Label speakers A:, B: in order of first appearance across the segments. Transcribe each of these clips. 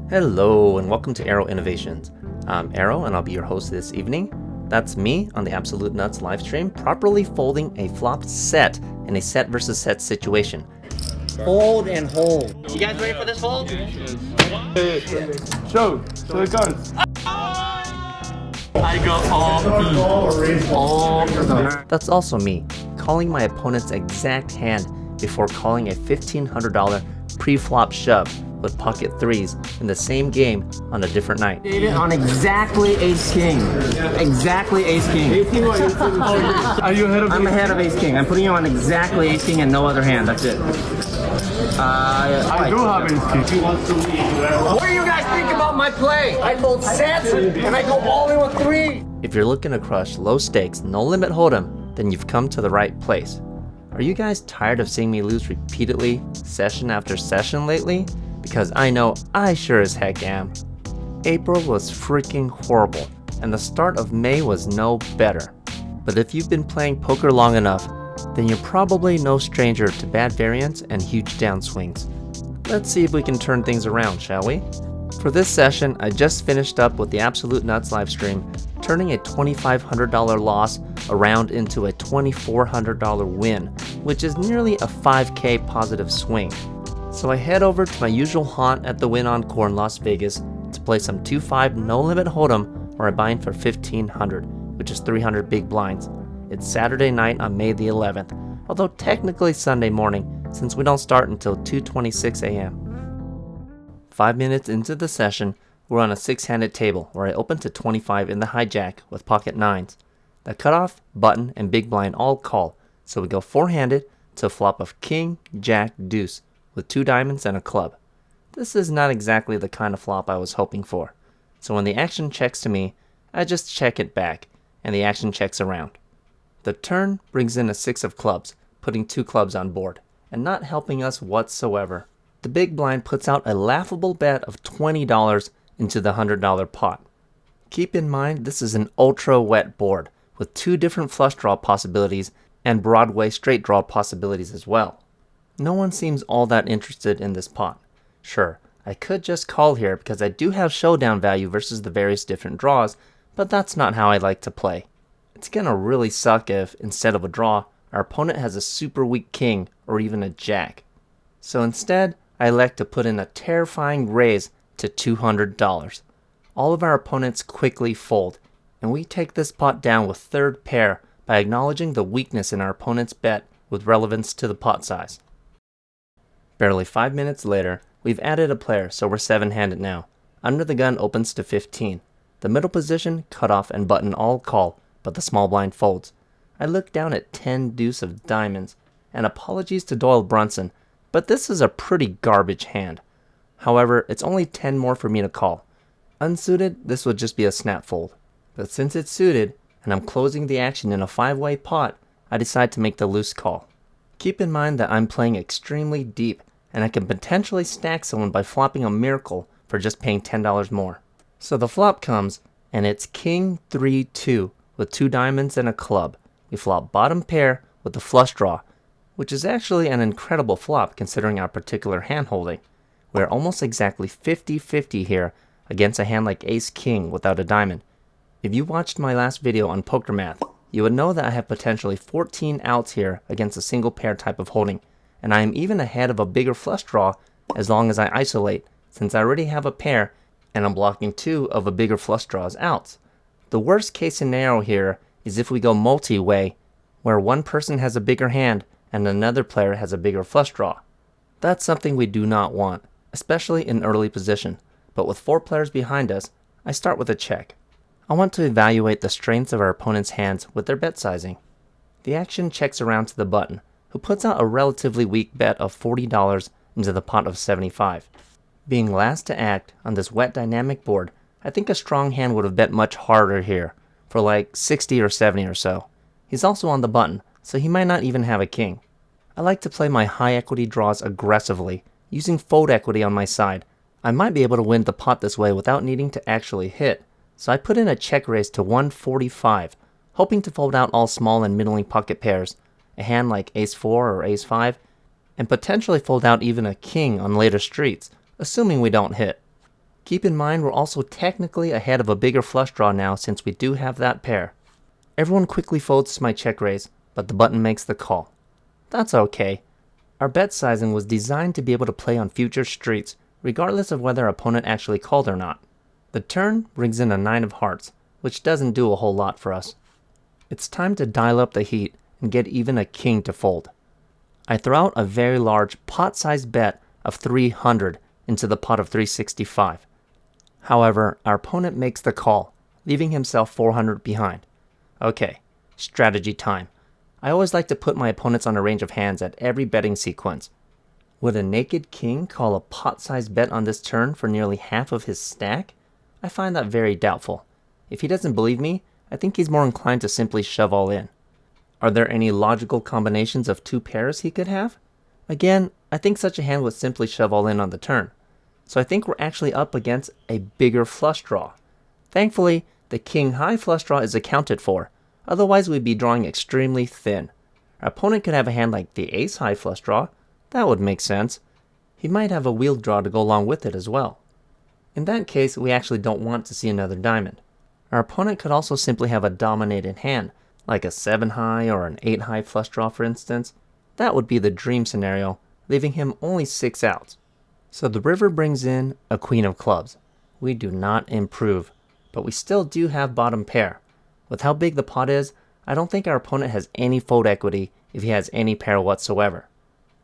A: Hello and welcome to Aero Innovations. I'm Aero and I'll be your host this evening. That's me on the Absolute Nuts livestream, properly folding a flopped set in a set versus set situation.
B: Fold and hold.
C: You guys ready for this fold?
D: Show the cards.
C: I go all.
A: That's also me, calling my opponent's exact hand before calling a $1,500 pre-flop shove with pocket threes in the same game on a different night.
B: On exactly ace king. Exactly ace king.
D: Are you ahead of
B: I'm ahead of ace king. I'm putting you on exactly ace king and no other hand. That's it.
D: I do have ace king.
B: What do you guys think about my play? I fold sets and I go all in with three.
A: If you're looking to crush low stakes, no limit hold'em, then you've come to the right place. Are you guys tired of seeing me lose repeatedly, session after session lately? Because I know I sure as heck am. April was freaking horrible, and the start of May was no better. But if you've been playing poker long enough, then you're probably no stranger to bad variance and huge downswings. Let's see if we can turn things around, shall we? For this session, I just finished up with the Absolute Nuts livestream, turning a $2,500 loss around into a $2,400 win, which is nearly a 5K positive swing. So I head over to my usual haunt at the Win Encore in Las Vegas to play some 2-5 no limit hold'em where I bind for $1,500, which is 300 big blinds. It's Saturday night on May the 11th, although technically Sunday morning since we don't start until 2:26 a.m. 5 minutes into the session, we're on a 6-handed table where I open to 25 in the hijack with pocket nines. The cutoff, button, and big blind all call, so we go 4-handed to a flop of king, jack, deuce, with 2 diamonds and a club. This is not exactly the kind of flop I was hoping for, so when the action checks to me, I just check it back, and the action checks around. The turn brings in a 6 of clubs, putting 2 clubs on board, and not helping us whatsoever. The big blind puts out a laughable bet of $20 into the $100 pot. Keep in mind this is an ultra wet board, with 2 different flush draw possibilities and Broadway straight draw possibilities as well. No one seems all that interested in this pot. Sure, I could just call here because I do have showdown value versus the various different draws, but that's not how I like to play. It's gonna really suck if, instead of a draw, our opponent has a super weak king or even a jack. So instead, I elect to put in a terrifying raise to $200. All of our opponents quickly fold, and we take this pot down with third pair by acknowledging the weakness in our opponent's bet with relevance to the pot size. Barely 5 minutes later, we've added a player, so we're 7-handed now. Under the gun opens to 15. The middle position, cutoff, and button all call, but the small blind folds. I look down at 10 deuce of diamonds, and apologies to Doyle Brunson, but this is a pretty garbage hand. However, it's only 10 more for me to call. Unsuited, this would just be a snap fold. But since it's suited, and I'm closing the action in a 5-way pot, I decide to make the loose call. Keep in mind that I'm playing extremely deep, and I can potentially stack someone by flopping a miracle for just paying $10 more. So the flop comes, and it's king 3-2 with 2 diamonds and a club. We flop bottom pair with the flush draw, which is actually an incredible flop considering our particular hand holding. We're almost exactly 50-50 here against a hand like ace king without a diamond. If you watched my last video on poker math, you would know that I have potentially 14 outs here against a single pair type of holding, and I am even ahead of a bigger flush draw as long as I isolate, since I already have a pair and I'm blocking 2 of a bigger flush draw's outs. The worst case scenario here is if we go multi-way, where one person has a bigger hand and another player has a bigger flush draw. That's something we do not want, especially in early position, but with 4 players behind us, I start with a check. I want to evaluate the strengths of our opponent's hands with their bet sizing. The action checks around to the button, who puts out a relatively weak bet of $40 into the pot of 75. Being last to act on this wet dynamic board, I think a strong hand would have bet much harder here, for like 60 or 70 or so. He's also on the button, so he might not even have a king. I like to play my high equity draws aggressively, using fold equity on my side. I might be able to win the pot this way without needing to actually hit, so I put in a check raise to 145, hoping to fold out all small and middling pocket pairs, a hand like ace-4 or ace-5, and potentially fold out even a king on later streets, assuming we don't hit. Keep in mind we're also technically ahead of a bigger flush draw now since we do have that pair. Everyone quickly folds to my check raise, but the button makes the call. That's okay. Our bet sizing was designed to be able to play on future streets, regardless of whether our opponent actually called or not. The turn brings in a 9 of hearts, which doesn't do a whole lot for us. It's time to dial up the heat and get even a king to fold. I throw out a very large pot-sized bet of 300 into the pot of 365. However, our opponent makes the call, leaving himself 400 behind. Okay, strategy time. I always like to put my opponents on a range of hands at every betting sequence. Would a naked king call a pot-sized bet on this turn for nearly half of his stack? I find that very doubtful. If he doesn't believe me, I think he's more inclined to simply shove all in. Are there any logical combinations of 2 pairs he could have? Again, I think such a hand would simply shove all in on the turn. So I think we're actually up against a bigger flush draw. Thankfully, the king high flush draw is accounted for, otherwise we'd be drawing extremely thin. Our opponent could have a hand like the ace high flush draw. That would make sense. He might have a wheel draw to go along with it as well. In that case, we actually don't want to see another diamond. Our opponent could also simply have a dominated hand, like a 7 high or an 8 high flush draw for instance. That would be the dream scenario, leaving him only 6 outs. So the river brings in a queen of clubs. We do not improve, but we still do have bottom pair. With how big the pot is, I don't think our opponent has any fold equity if he has any pair whatsoever.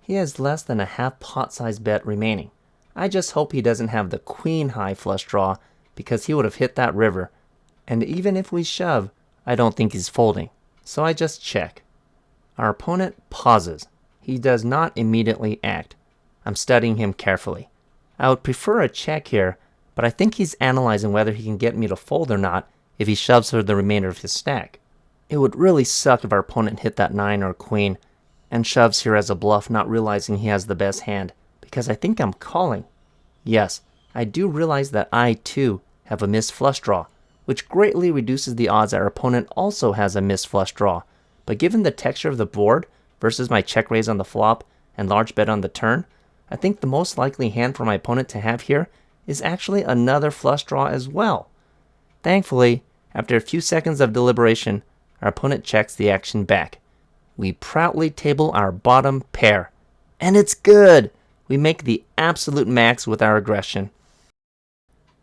A: He has less than a half pot size bet remaining. I just hope he doesn't have the queen high flush draw because he would have hit that river. And even if we shove, I don't think he's folding. So I just check. Our opponent pauses. He does not immediately act. I'm studying him carefully. I would prefer a check here, but I think he's analyzing whether he can get me to fold or not if he shoves for the remainder of his stack. It would really suck if our opponent hit that 9 or queen and shoves here as a bluff, not realizing he has the best hand, because I think I'm calling. Yes, I do realize that I too have a missed flush draw, which greatly reduces the odds that our opponent also has a missed flush draw. But given the texture of the board versus my check raise on the flop and large bet on the turn, I think the most likely hand for my opponent to have here is actually another flush draw as well. Thankfully, after a few seconds of deliberation, our opponent checks the action back. We proudly table our bottom pair. And it's good! We make the absolute max with our aggression.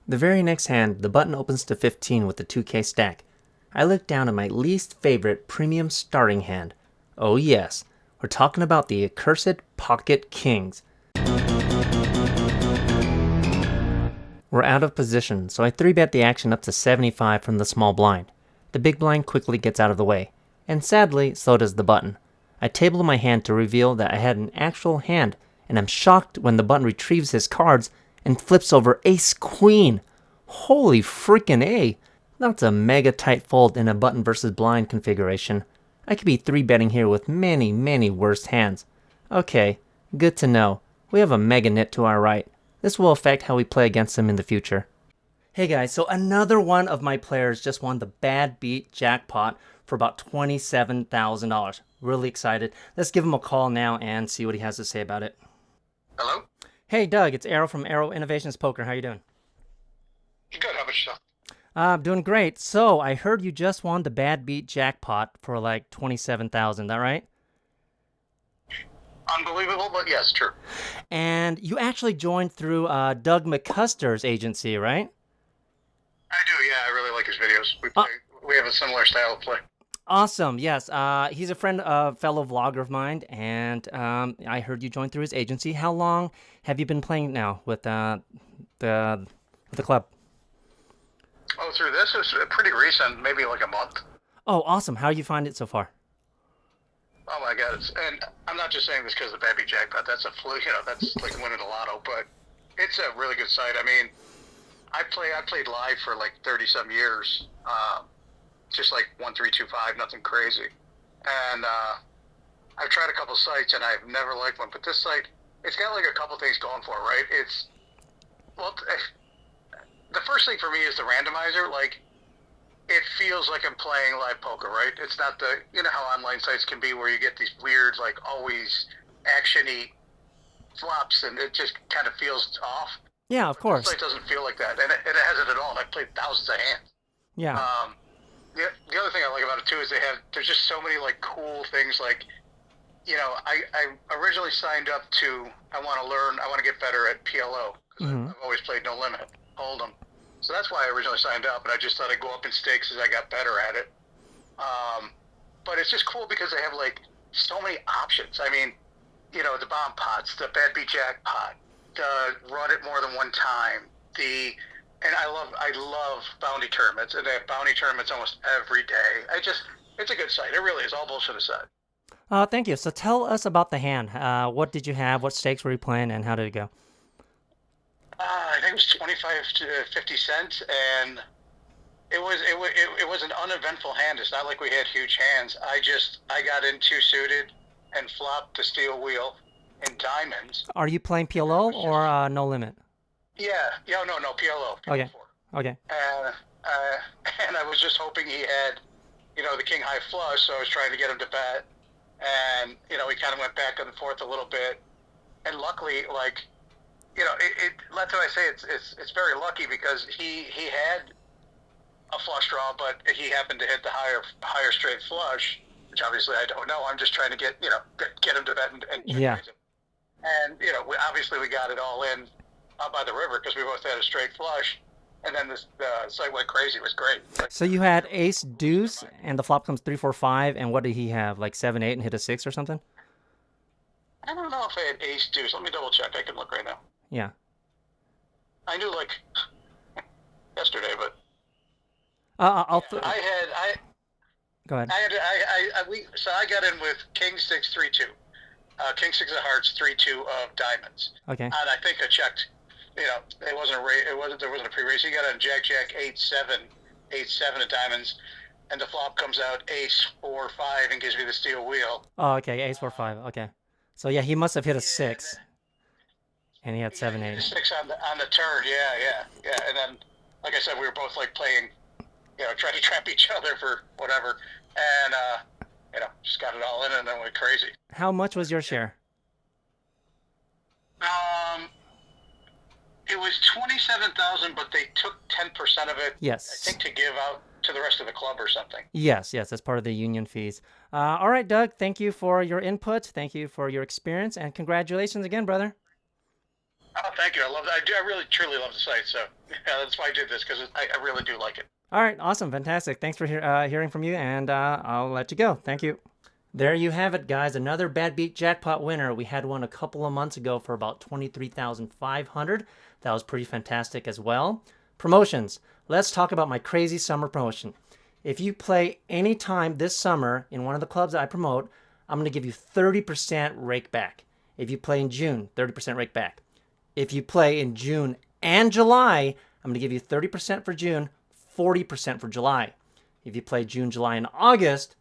A: The very next hand, the button opens to 15 with the 2K stack. I look down at my least favorite premium starting hand. Oh yes, we're talking about the accursed pocket kings. We're out of position, so I 3-bet the action up to 75 from the small blind. The big blind quickly gets out of the way, and sadly, so does the button. I table my hand to reveal that I had an actual hand, and I'm shocked when the button retrieves his cards and flips over ace queen. Holy freaking A! That's a mega tight fold in a button versus blind configuration. I could be 3-betting here with many, many worse hands. Okay, good to know. We have a mega nit to our right. This will affect how we play against him in the future. Hey guys, so another one of my players just won the Bad Beat jackpot for about $27,000. Really excited. Let's give him a call now and see what he has to say about it.
E: Hello?
A: Hey Doug, it's Aero from Aero Innovations Poker. How you doing?
E: Good, how about yourself?
A: I'm doing great. So I heard you just won the Bad Beat jackpot for like $27,000. That right?
E: Unbelievable, but yes, true.
A: And you actually joined through Doug McCuster's agency, right?
E: I do, yeah, I really like his videos. We have a similar style of play.
A: Awesome. Yes. He's a friend, fellow vlogger of mine, and I heard you joined through his agency. How long have you been playing now with the club?
E: Oh, through this? It's pretty recent, maybe like a month.
A: Oh, awesome. How you find it so far?
E: Oh my God, and I'm not just saying this because of the Baby Jackpot, that's a fluke, that's like winning a lotto, but it's a really good site. I mean, I played live for like 30-some years, just like 1-3-2-5, nothing crazy. And I've tried a couple sites and I've never liked one, but this site, it's got like a couple things going for it, right? The first thing for me is the randomizer. Like, it feels like I'm playing live poker, right? It's not how online sites can be where you get these weird, like always action-y flops and it just kind of feels off.
A: Yeah, of
E: This
A: course.
E: site doesn't feel like that, and it hasn't at all. And I've played thousands of hands.
A: Yeah.
E: The other thing I like about it too is there's just so many like cool things. Like, you know, I originally signed up to, I want to get better at PLO because I've always played No Limit Hold'em. So that's why I originally signed up, and I just thought I'd go up in stakes as I got better at it. But it's just cool because they have like so many options. I mean, you know, the bomb pots, the bad beat jackpot, the run it more than one time, and I love bounty tournaments, and they have bounty tournaments almost every day. It's a good site. It really is, all bullshit aside.
A: Thank you. So tell us about the hand. What did you have? What stakes were you playing, and how did it go?
E: I think it was 25 to 50 cents, and it was an uneventful hand. It's not like we had huge hands. I got in two suited and flopped the steel wheel in diamonds.
A: Are you playing PLO or No Limit?
E: Yeah, no, PLO.
A: Okay. Okay.
E: And I was just hoping he had, you know, the king high flush, so I was trying to get him to bet, and you know, we kind of went back and forth a little bit, and luckily, like, you know, that's why I say it's very lucky because he had a flush draw, but he happened to hit the higher straight flush, which obviously I don't know. I'm just trying to get him to bet and
A: Yeah.
E: raise him. And you know, we got it all in out by the river because we both had a straight flush, and then the site went crazy. It was great. Like,
A: So you had ace deuce, and the flop comes 3 4 5, and what did he have? Like 7 8 and hit a 6 or something?
E: I don't know if I had ace deuce. Let me double check. I can look right now.
A: Yeah.
E: I knew like yesterday, but
A: Go ahead.
E: So I got in with king 6 3 2, king 6 of hearts 3 2 of diamonds.
A: Okay.
E: And I think I checked. You know, there wasn't a pre-race. He got on jack 8 7 of diamonds, and the flop comes out ace 4 5 and gives me the steel wheel.
A: Oh, okay. Ace 4 5. Okay. So yeah, he must have hit a 6, and he had 7 8.
E: 6 on the turn. Yeah. And then, like I said, we were both like playing, you know, trying to trap each other for whatever, and you know, just got it all in and then went crazy.
A: How much was your share?
E: It was 27,000, but they took 10% of it.
A: Yes.
E: I think to give out to the rest of the club or something.
A: Yes, that's part of the union fees. All right, Doug, thank you for your input. Thank you for your experience, and congratulations again, brother.
E: Oh, thank you. I love that. I really, truly love the site. So yeah, that's why I did this, because I really do like it.
A: All right, awesome, fantastic. Thanks for hearing from you, and I'll let you go. Thank you. There you have it, guys. Another Bad Beat Jackpot winner. We had one a couple of months ago for about $23,500. That was pretty fantastic as well. Promotions. Let's talk about my crazy summer promotion. If you play any time this summer in one of the clubs that I promote, I'm going to give you 30% rake back. If you play in June, 30% rake back. If you play in June and July, I'm going to give you 30% for June, 40% for July. If you play June, July, and August,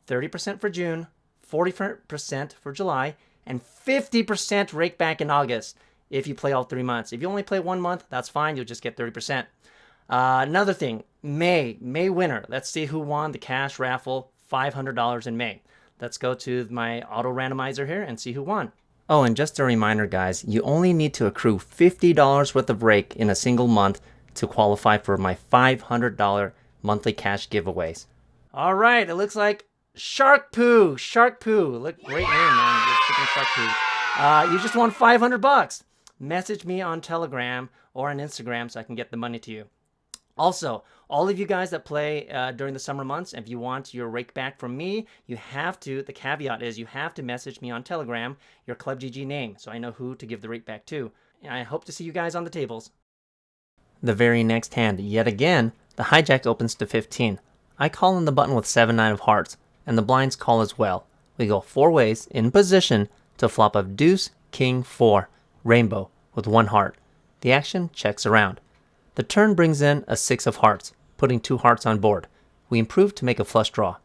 A: 30% for June, 40% for July, and 50% rake back in August if you play all 3 months. If you only play 1 month, that's fine. You'll just get 30%. Another thing, May winner. Let's see who won the cash raffle, $500 in May. Let's go to my auto randomizer here and see who won. Oh, and just a reminder, guys, you only need to accrue $50 worth of rake in a single month to qualify for my $500 monthly cash giveaways. All right, it looks like Shark Poo. Look, great name, man. You're freaking Shark Poo. You just won $500. Message me on Telegram or on Instagram so I can get the money to you. Also, all of you guys that play during the summer months, if you want your rake back from me, the caveat is you have to message me on Telegram your Club GG name so I know who to give the rake back to. And I hope to see you guys on the tables. The very next hand, yet again, the hijack opens to 15. I call in the button with 7-9 of hearts, and the blinds call as well. We go 4 ways in position to flop of deuce, king, 4, rainbow with 1 heart. The action checks around. The turn brings in a 6 of hearts, putting 2 hearts on board. We improve to make a flush draw.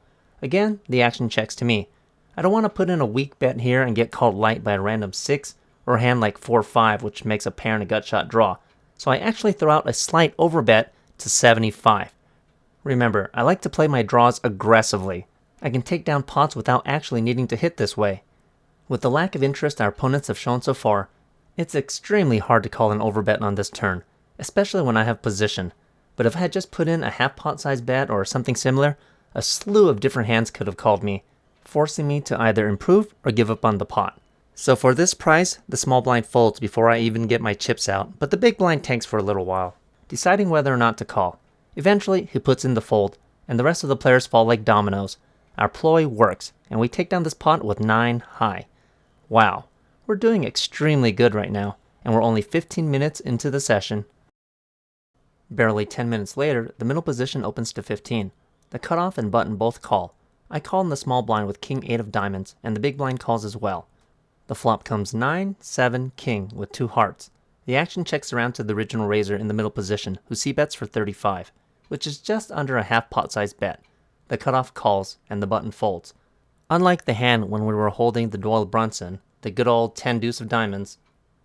A: Again, the action checks to me. I don't want to put in a weak bet here and get called light by a random 6 or a hand like 4-5, which makes a pair and a gut shot draw. So I actually throw out a slight overbet to 75. Remember, I like to play my draws aggressively. I can take down pots without actually needing to hit this way. With the lack of interest our opponents have shown so far, It's extremely hard to call an overbet on this turn, especially when I have position, but if I had just put in a half pot size bet or something similar, a slew of different hands could have called me, forcing me to either improve or give up on the pot. So for this price, the small blind folds before I even get my chips out, but the big blind tanks for a little while, deciding whether or not to call. Eventually, he puts in the fold, and the rest of the players fall like dominoes. Our ploy works, and we take down this pot with 9 high. Wow, we're doing extremely good right now, and we're only 15 minutes into the session. Barely 10 minutes later, the middle position opens to 15. The cutoff and button both call. I call in the small blind with king 8 of diamonds, and the big blind calls as well. The flop comes 9, 7, king with 2 hearts. The action checks around to the original raiser in the middle position, who c-bets for 35, which is just under a half pot size bet. The cutoff calls, and the button folds. Unlike the hand when we were holding the Doyle Brunson, the good old 10 deuce of diamonds,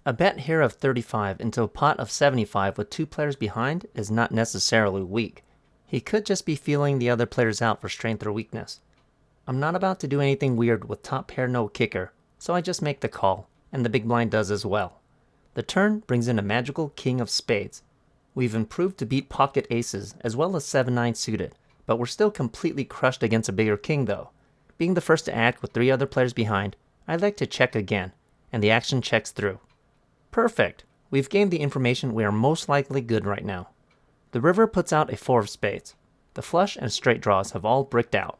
A: a bet here of 35 into a pot of 75 with 2 players behind is not necessarily weak. He could just be feeling the other players out for strength or weakness. I'm not about to do anything weird with top pair no kicker, so I just make the call, and the big blind does as well. The turn brings in a magical king of spades. We've improved to beat pocket aces as well as 7-9 suited, but we're still completely crushed against a bigger king though. Being the first to act with 3 other players behind, I like to check again, and the action checks through. Perfect! We've gained the information we are most likely good right now. The river puts out a 4 of spades. The flush and straight draws have all bricked out.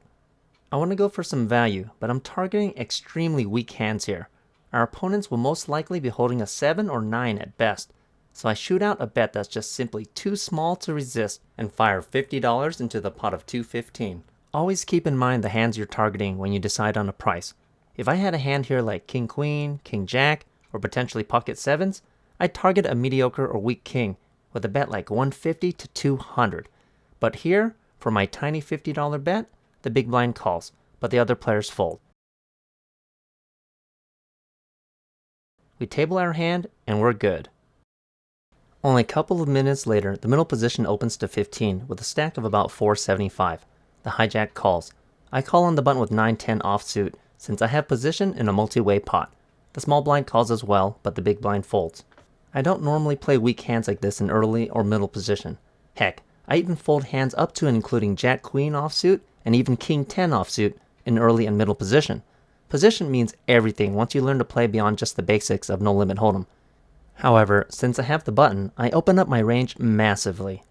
A: I want to go for some value, but I'm targeting extremely weak hands here. Our opponents will most likely be holding a 7 or 9 at best, so I shoot out a bet that's just simply too small to resist and fire $50 into the pot of 215. Always keep in mind the hands you're targeting when you decide on a price. If I had a hand here like king queen, king jack, or potentially pocket 7s, I'd target a mediocre or weak king with a bet like 150 to 200. But here, for my tiny $50 bet, the big blind calls, but the other players fold. We table our hand, and we're good. Only a couple of minutes later, the middle position opens to 15 with a stack of about 475. The hijack calls. I call on the button with 9-10 offsuit since I have position in a multi-way pot. The small blind calls as well, but the big blind folds. I don't normally play weak hands like this in early or middle position. Heck, I even fold hands up to and including jack queen offsuit and even king 10 offsuit in early and middle position. Position means everything once you learn to play beyond just the basics of no limit hold'em. However, since I have the button, I open up my range massively.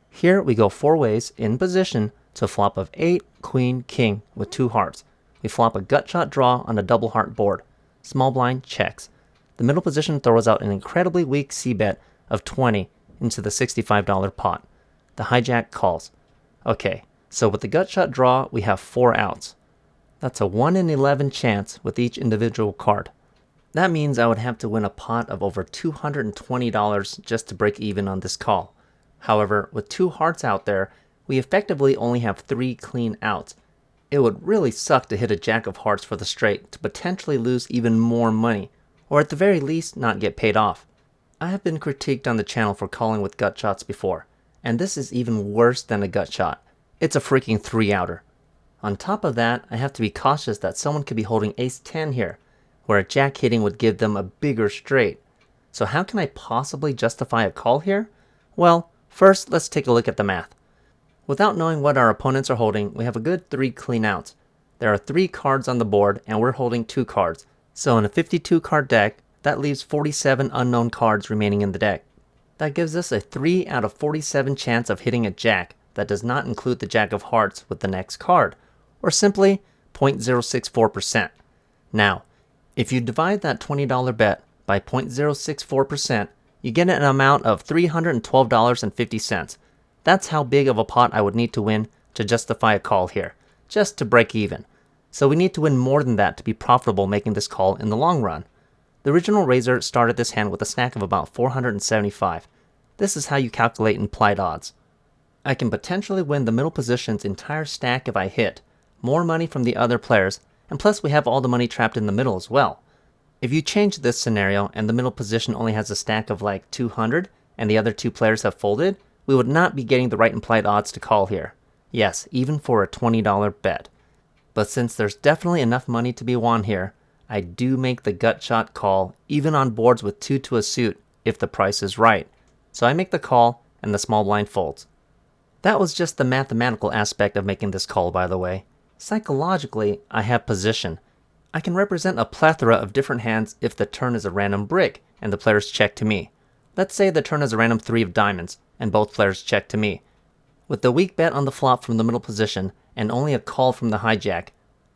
A: Here we go 4 ways in position to a flop of 8, queen, king with 2 hearts. We flop a gut shot draw on a double heart board. Small blind checks. The middle position throws out an incredibly weak c-bet of 20 into the $65 pot. The hijack calls. Okay, so with the gut shot draw, we have 4 outs. That's a 1 in 11 chance with each individual card. That means I would have to win a pot of over $220 just to break even on this call. However, with 2 hearts out there, we effectively only have 3 clean outs. It would really suck to hit a jack of hearts for the straight to potentially lose even more money, or at the very least not get paid off. I have been critiqued on the channel for calling with gut shots before, and this is even worse than a gut shot. It's a freaking 3-outer. On top of that, I have to be cautious that someone could be holding ace-10 here, where a jack hitting would give them a bigger straight. So how can I possibly justify a call here? Well, first let's take a look at the math. Without knowing what our opponents are holding, we have a good 3 clean outs. There are 3 cards on the board and we're holding 2 cards. So in a 52 card deck, that leaves 47 unknown cards remaining in the deck. That gives us a 3 out of 47 chance of hitting a jack that does not include the jack of hearts with the next card, or simply 0.064%. Now, if you divide that $20 bet by 0.064%, you get an amount of $312.50. That's how big of a pot I would need to win to justify a call here, just to break even. So we need to win more than that to be profitable making this call in the long run. The original raiser started this hand with a stack of about 475. This is how you calculate implied odds. I can potentially win the middle position's entire stack if I hit, more money from the other players, and plus we have all the money trapped in the middle as well. If you change this scenario and the middle position only has a stack of like 200 and the other 2 players have folded, we would not be getting the right implied odds to call here. Yes, even for a $20 bet. But since there's definitely enough money to be won here, I do make the gut shot call even on boards with 2 to a suit if the price is right. So I make the call and the small blind folds. That was just the mathematical aspect of making this call, by the way. Psychologically, I have position. I can represent a plethora of different hands if the turn is a random brick and the players check to me. Let's say the turn is a random 3 of diamonds and both players check to me. With the weak bet on the flop from the middle position and only a call from the hijack,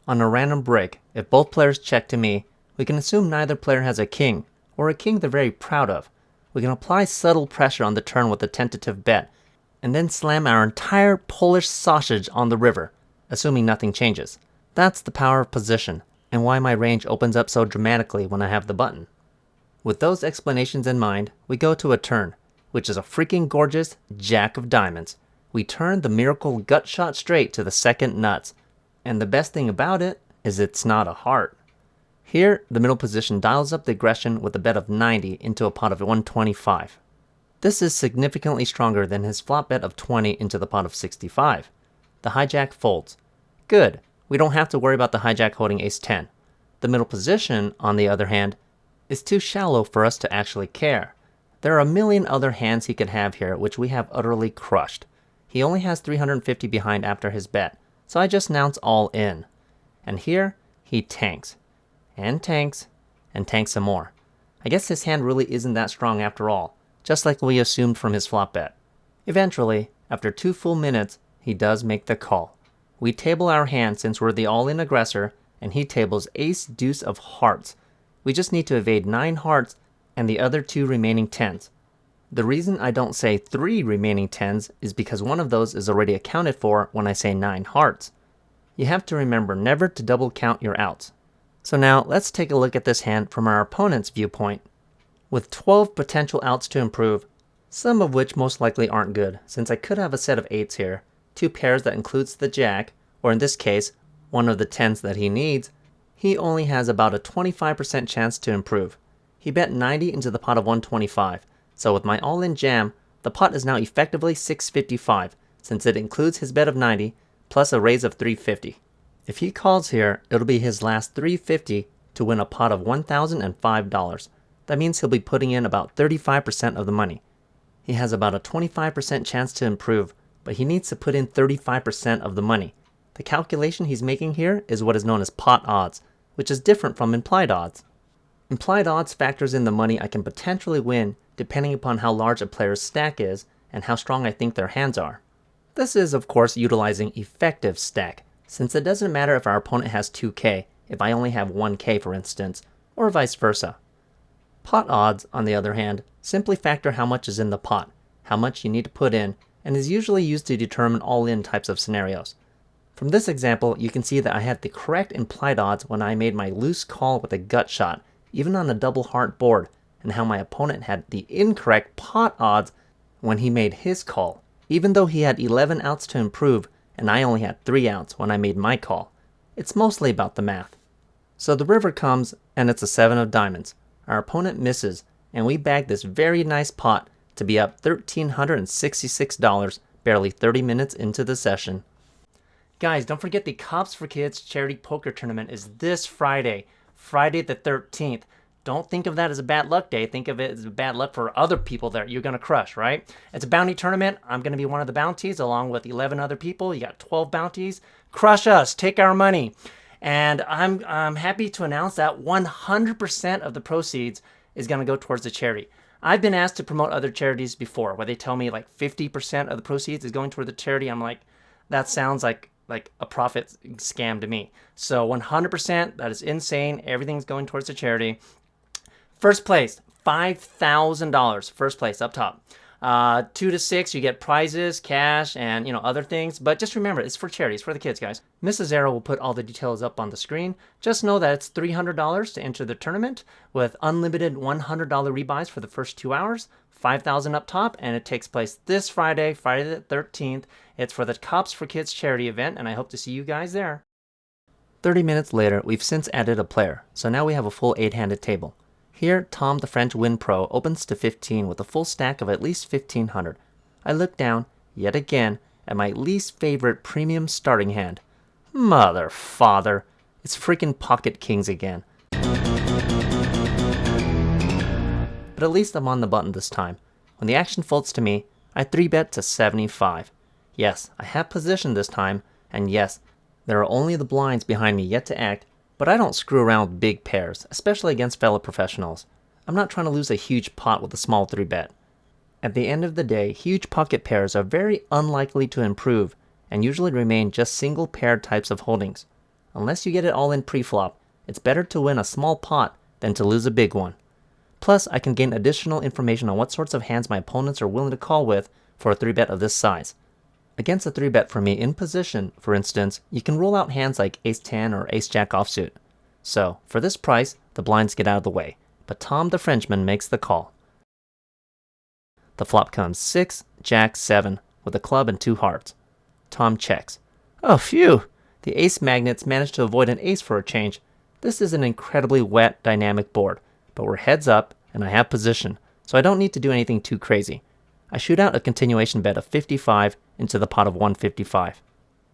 A: on a random brick, if both players check to me, we can assume neither player has a king, or a king they're very proud of. We can apply subtle pressure on the turn with a tentative bet, and then slam our entire Polish sausage on the river, assuming nothing changes. That's the power of position, and why my range opens up so dramatically when I have the button. With those explanations in mind, we go to a turn, which is a freaking gorgeous jack of diamonds. We turn the miracle gut shot straight to the second nuts, and the best thing about it is it's not a heart. Here, the middle position dials up the aggression with a bet of 90 into a pot of 125. This is significantly stronger than his flop bet of 20 into the pot of 65. The hijack folds. Good, we don't have to worry about the hijack holding ace-10. The middle position, on the other hand, is too shallow for us to actually care. There are a million other hands he could have here which we have utterly crushed. He only has 350 behind after his bet, so I just announce all in. And here, he tanks. And tanks. And tanks some more. I guess his hand really isn't that strong after all, just like we assumed from his flop bet. Eventually, after 2 full minutes, he does make the call. We table our hand since we're the all-in aggressor, and he tables ace-deuce of hearts. We just need to evade 9 hearts and the other 2 remaining 10s. The reason I don't say 3 remaining 10s is because one of those is already accounted for when I say 9 hearts. You have to remember never to double count your outs. So now let's take a look at this hand from our opponent's viewpoint. With 12 potential outs to improve, some of which most likely aren't good, since I could have a set of 8s here, 2 pairs that includes the jack, or in this case, one of the 10s that he needs, he only has about a 25% chance to improve. He bet 90 into the pot of 125, so with my all-in jam, the pot is now effectively 655, since it includes his bet of 90, plus a raise of 350. If he calls here, it'll be his last 350 to win a pot of $1,005. That means he'll be putting in about 35% of the money. He has about a 25% chance to improve, but he needs to put in 35% of the money. The calculation he's making here is what is known as pot odds, which is different from implied odds. Implied odds factors in the money I can potentially win depending upon how large a player's stack is and how strong I think their hands are. This is, of course, utilizing effective stack, since it doesn't matter if our opponent has 2k if I only have 1k for instance, or vice versa. Pot odds, on the other hand, simply factor how much is in the pot, how much you need to put in, and is usually used to determine all-in types of scenarios. From this example, you can see that I had the correct implied odds when I made my loose call with a gut shot, even on a double heart board, and how my opponent had the incorrect pot odds when he made his call, even though he had 11 outs to improve and I only had 3 outs when I made my call. It's mostly about the math. So the river comes and it's a 7 of diamonds. Our opponent misses and we bag this very nice pot to be up $1,366 barely 30 minutes into the session. Guys, don't forget the Cops for Kids charity poker tournament is this Friday, Friday the 13th. Don't think of that as a bad luck day. Think of it as a bad luck for other people that you're going to crush, right? It's a bounty tournament. I'm going to be one of the bounties along with 11 other people. You got 12 bounties. Crush us. Take our money. And I'm happy to announce that 100% of the proceeds is going to go towards the charity. I've been asked to promote other charities before where they tell me like 50% of the proceeds is going toward the charity. I'm like, that sounds like a profit scam to me. So 100%, that is insane. Everything's going towards the charity. First place, $5,000. First place up top. 2 to 6, you get prizes, cash, and other things. But just remember, it's for charity. It's for the kids, guys. Mrs. Aero will put all the details up on the screen. Just know that it's $300 to enter the tournament with unlimited $100 rebuys for the first 2 hours. $5,000 up top, and it takes place this Friday, Friday the 13th. It's for the Cops for Kids charity event, and I hope to see you guys there. 30 minutes later, we've since added a player, so now we have a full 8-handed table. Here, Tom the French Win Pro opens to 15 with a full stack of at least 1,500. I look down, yet again, at my least favorite premium starting hand. Mother father, it's freaking pocket kings again. But at least I'm on the button this time. When the action folds to me, I 3-bet to 75. Yes, I have position this time, and yes, there are only the blinds behind me yet to act, but I don't screw around with big pairs, especially against fellow professionals. I'm not trying to lose a huge pot with a small 3-bet. At the end of the day, huge pocket pairs are very unlikely to improve and usually remain just single paired types of holdings. Unless you get it all in pre-flop, it's better to win a small pot than to lose a big one. Plus, I can gain additional information on what sorts of hands my opponents are willing to call with for a 3-bet of this size. Against a 3-bet for me in position, for instance, you can rule out hands like Ace-10 or Ace-Jack offsuit. So, for this price, the blinds get out of the way, but Tom the Frenchman makes the call. The flop comes 6, Jack, 7, with a club and 2 hearts. Tom checks. Oh phew! The ace magnets managed to avoid an ace for a change. This is an incredibly wet, dynamic board, but we're heads up and I have position, so I don't need to do anything too crazy. I shoot out a continuation bet of 55 into the pot of 155.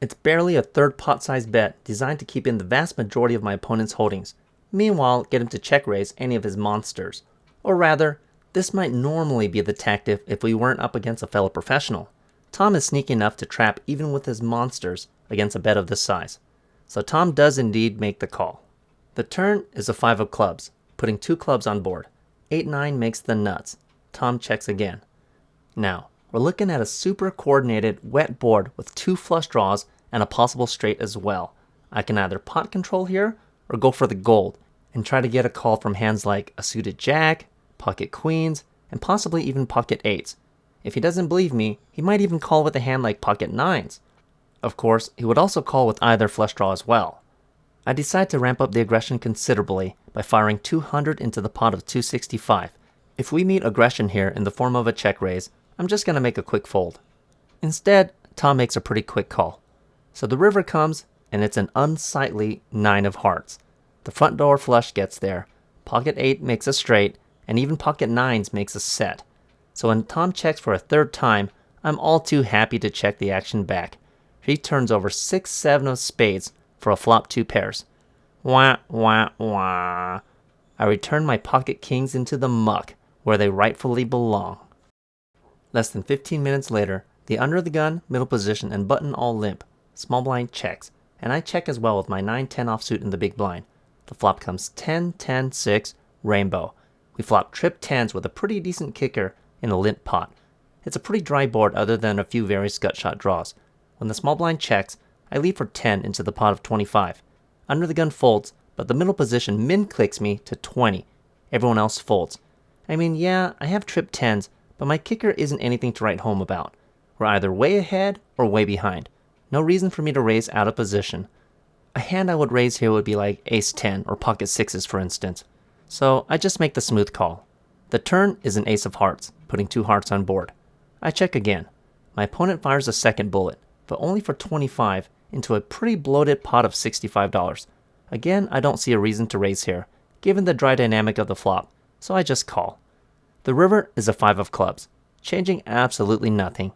A: It's barely a third pot size bet designed to keep in the vast majority of my opponent's holdings, meanwhile get him to check raise any of his monsters. Or rather, this might normally be the tactic if we weren't up against a fellow professional. Tom is sneaky enough to trap even with his monsters against a bet of this size. So Tom does indeed make the call. The turn is a 5 of clubs, putting 2 clubs on board. 8-9 makes the nuts. Tom checks again. Now, we're looking at a super coordinated, wet board with 2 flush draws and a possible straight as well. I can either pot control here or go for the gold and try to get a call from hands like a suited jack, pocket queens, and possibly even pocket 8s. If he doesn't believe me, he might even call with a hand like pocket 9s. Of course, he would also call with either flush draw as well. I decide to ramp up the aggression considerably by firing 200 into the pot of 265. If we meet aggression here in the form of a check raise, I'm just going to make a quick fold. Instead, Tom makes a pretty quick call. So the river comes, and it's an unsightly 9 of hearts. The front door flush gets there, pocket 8 makes a straight, and even pocket 9s makes a set. So when Tom checks for a third time, I'm all too happy to check the action back. He turns over 6-7 of spades for a flop 2 pairs. Wah, wah, wah. I return my pocket kings into the muck, where they rightfully belong. Less than 15 minutes later, the under the gun, middle position, and button all limp. Small blind checks, and I check as well with my 9-10 offsuit in the big blind. The flop comes 10-10-6, rainbow. We flop trip 10s with a pretty decent kicker in a limp pot. It's a pretty dry board other than a few very gut-shot draws. When the small blind checks, I lead for 10 into the pot of 25. Under the gun folds, but the middle position min-clicks me to 20. Everyone else folds. I mean, yeah, I have trip 10s, but my kicker isn't anything to write home about. We're either way ahead or way behind. No reason for me to raise out of position. A hand I would raise here would be like ace-10 or pocket 6s for instance. So I just make the smooth call. The turn is an ace of hearts, putting 2 hearts on board. I check again. My opponent fires a second bullet, but only for 25 into a pretty bloated pot of $65. Again, I don't see a reason to raise here, given the dry dynamic of the flop, so I just call. The river is a 5 of clubs, changing absolutely nothing.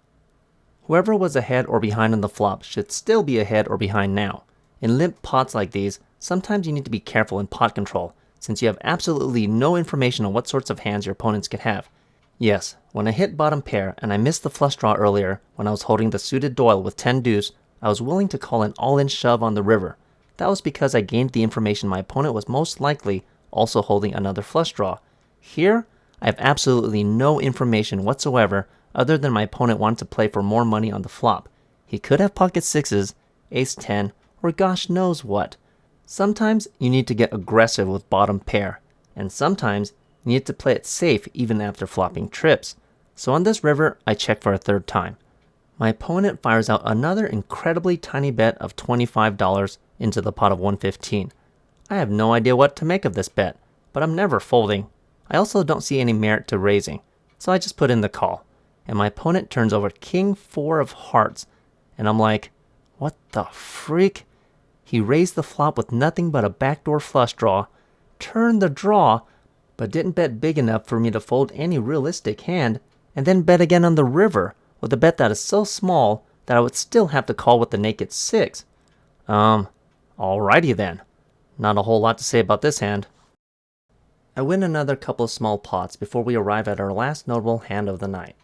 A: Whoever was ahead or behind on the flop should still be ahead or behind now. In limp pots like these, sometimes you need to be careful in pot control, since you have absolutely no information on what sorts of hands your opponents could have. Yes, when I hit bottom pair and I missed the flush draw earlier when I was holding the suited Doyle with 10 deuce, I was willing to call an all-in shove on the river. That was because I gained the information my opponent was most likely also holding another flush draw. Here, I have absolutely no information whatsoever other than my opponent wanted to play for more money on the flop. He could have pocket 6s, ace-10, or gosh knows what. Sometimes you need to get aggressive with bottom pair, and sometimes you need to play it safe even after flopping trips. So on this river, I check for a third time. My opponent fires out another incredibly tiny bet of $25 into the pot of 115. I have no idea what to make of this bet, but I'm never folding. I also don't see any merit to raising, so I just put in the call. And my opponent turns over king 4 of hearts, and I'm like, what the freak? He raised the flop with nothing but a backdoor flush draw, turned the draw, but didn't bet big enough for me to fold any realistic hand, and then bet again on the river with a bet that is so small that I would still have to call with the naked 6. Alrighty then. Not a whole lot to say about this hand. I win another couple of small pots before we arrive at our last notable hand of the night.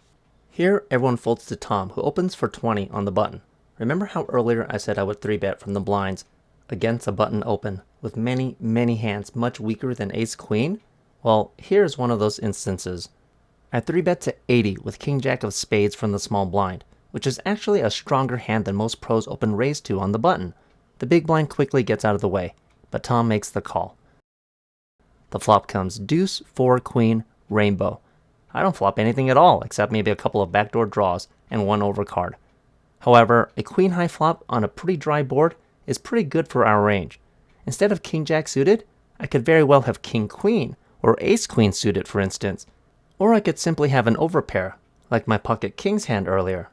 A: Here, everyone folds to Tom, who opens for 20 on the button. Remember how earlier I said I would 3-bet from the blinds against a button open with many, many hands much weaker than ace-queen? Well, here's one of those instances. I 3-bet to 80 with king-jack of spades from the small blind, which is actually a stronger hand than most pros open raise to on the button. The big blind quickly gets out of the way, but Tom makes the call. The flop comes deuce, 4, queen, rainbow. I don't flop anything at all, except maybe a couple of backdoor draws and one overcard. However, a queen-high flop on a pretty dry board is pretty good for our range. Instead of king-jack suited, I could very well have king-queen, or ace-queen suited for instance. Or I could simply have an overpair, like my pocket king's hand earlier.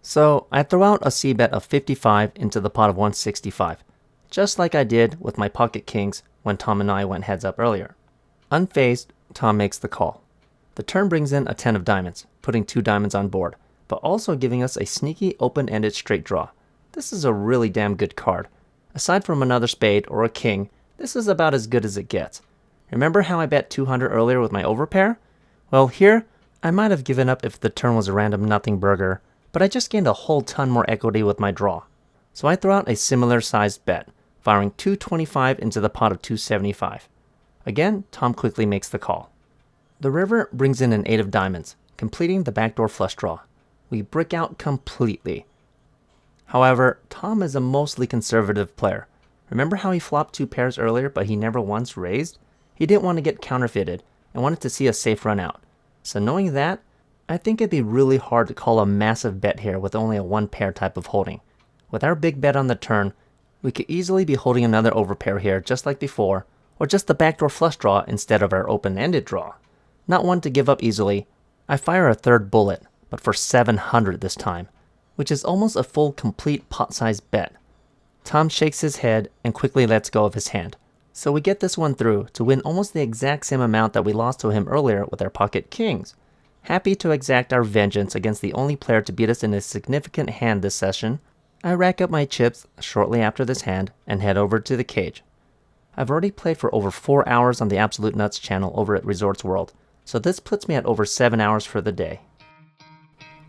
A: So I throw out a c-bet of 55 into the pot of 165, just like I did with my pocket kings when Tom and I went heads up earlier. Unfazed, Tom makes the call. The turn brings in a 10 of diamonds, putting 2 diamonds on board, but also giving us a sneaky open-ended straight draw. This is a really damn good card. Aside from another spade or a king, this is about as good as it gets. Remember how I bet 200 earlier with my overpair? Well, here, I might have given up if the turn was a random nothing burger, but I just gained a whole ton more equity with my draw. So I throw out a similar sized bet, firing 225 into the pot of 275. Again, Tom quickly makes the call. The river brings in an 8 of diamonds, completing the backdoor flush draw. We brick out completely. However, Tom is a mostly conservative player. Remember how he flopped 2 pairs earlier but he never once raised? He didn't want to get counterfeited and wanted to see a safe run out. So knowing that, I think it'd be really hard to call a massive bet here with only a 1-pair type of holding. With our big bet on the turn, we could easily be holding another overpair here just like before, or just the backdoor flush draw instead of our open-ended draw. Not one to give up easily, I fire a 3rd bullet, but for 700 this time, which is almost a full complete pot-sized bet. Tom shakes his head and quickly lets go of his hand. So we get this one through to win almost the exact same amount that we lost to him earlier with our pocket kings. Happy to exact our vengeance against the only player to beat us in a significant hand this session, I rack up my chips shortly after this hand and head over to the cage. I've already played for over 4 hours on the Absolute Nuts channel over at Resorts World, so this puts me at over 7 hours for the day.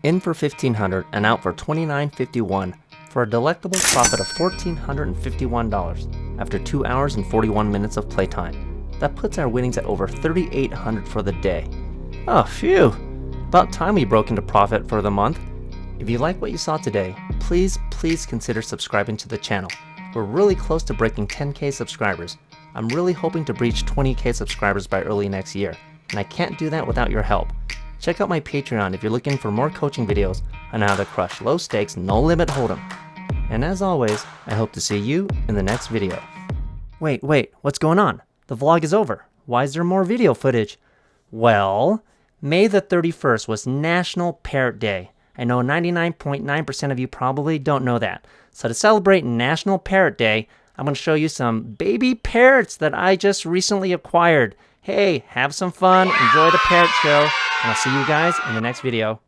A: In for $1,500 and out for $2,951 for a delectable profit of $1,451 after 2 hours and 41 minutes of playtime. That puts our winnings at over $3,800 for the day. Oh, phew! About time we broke into profit for the month. If you like what you saw today, please consider subscribing to the channel. We're really close to breaking 10k subscribers. I'm really hoping to breach 20k subscribers by early next year, and I can't do that without your help. Check out my Patreon if you're looking for more coaching videos on how to crush low stakes, no limit hold'em. And as always, I hope to see you in the next video. Wait, what's going on? The vlog is over. Why is there more video footage? Well, May the 31st was National Parrot Day. I know 99.9% of you probably don't know that. So to celebrate National Parrot Day, I'm going to show you some baby parrots that I just recently acquired. Hey, have some fun, enjoy the parrot show, and I'll see you guys in the next video.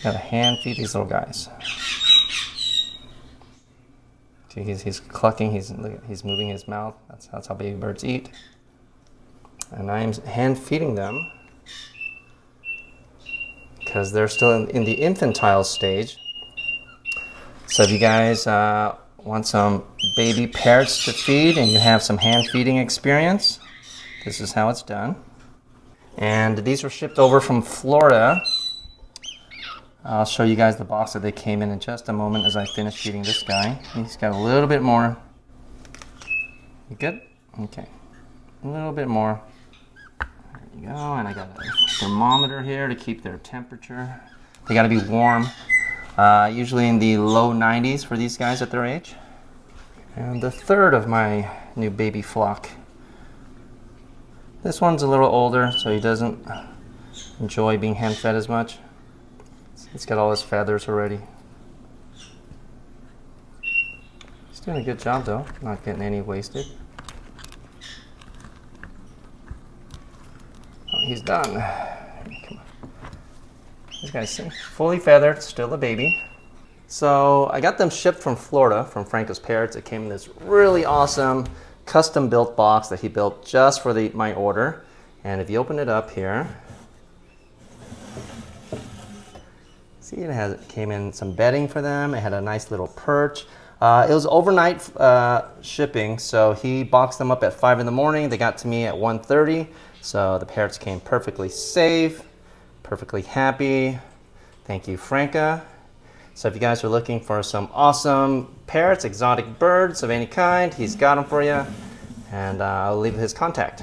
A: Gotta hand feed these little guys. See, he's clucking, he's moving his mouth. That's how baby birds eat. And I'm hand feeding them because they're still in the infantile stage. So if you guys want some baby parrots to feed and you have some hand feeding experience, this is how it's done. And these were shipped over from Florida. I'll show you guys the box that they came in just a moment as I finish feeding this guy. He's got a little bit more. You good? Okay. A little bit more. There you go. And I got a thermometer here to keep their temperature. They got to be warm. Usually in the low 90s for these guys at their age. And the third of my new baby flock. This one's a little older, so he doesn't enjoy being hand fed as much. He's got all his feathers already. He's doing a good job though, not getting any wasted. Oh, he's done. Come on. This guy's fully feathered, still a baby. So I got them shipped from Florida, from Franco's Parrots. It came in this really awesome custom built box that he built just for my order. And if you open it up here, see it came in some bedding for them. It had a nice little perch. It was overnight shipping, so he boxed them up at 5 in the morning. They got to me at 1:30, so the parrots came perfectly safe, perfectly happy. Thank you, Franca. So if you guys are looking for some awesome parrots, exotic birds of any kind, he's got them for you. And I'll leave his contact.